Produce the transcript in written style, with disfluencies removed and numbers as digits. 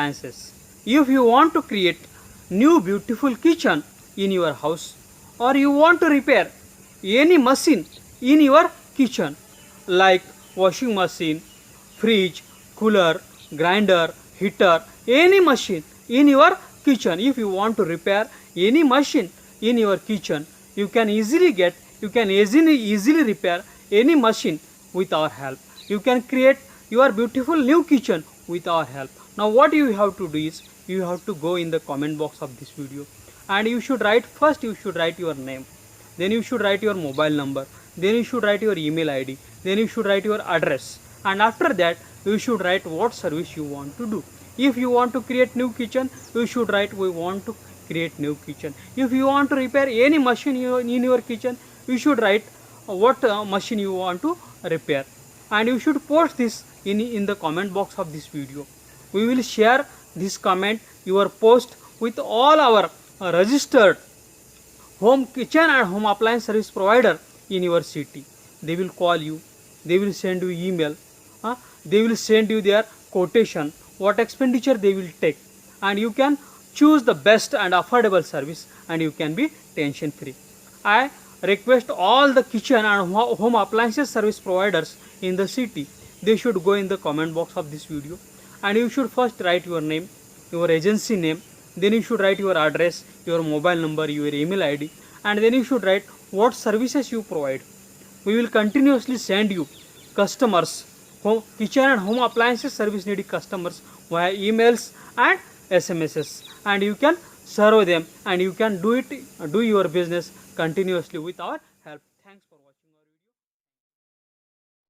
appliances. If you want to create new beautiful kitchen in your house, or you want to repair any machine in your kitchen like washing machine, fridge, cooler, grinder, heater, any machine in your kitchen, if you want to repair any machine in your kitchen, you can easily repair any machine with our help. You can create your beautiful new kitchen with our help. Now what you have to do is, you have to go in the comment box of this video, and you should write your name, then you should write your mobile number, then you should write your email ID, then you should write your address, and after that you should write what service you want to do. If you want to create new kitchen, you should write we want to create new kitchen. If you want to repair any machine in your kitchen, you should write what machine you want to repair, and you should post this in the comment box of this video. We will share this comment, your post, with all our registered home kitchen and home appliance service provider in your city. They will call you, they will send you email, they will send you their quotation, what expenditure they will take, and you can choose the best and affordable service, and you can be tension free. I request all the kitchen and home appliances service providers in the city, they should go in the comment box of this video, and you should first write your name, your agency name, then you should write your address, your mobile number, your email ID, and then you should write what services you provide. We will continuously send you customers, kitchen and home appliances service needy customers via emails and SMSs, and you can serve them, and you can do your business continuously with our help. Thanks for watching.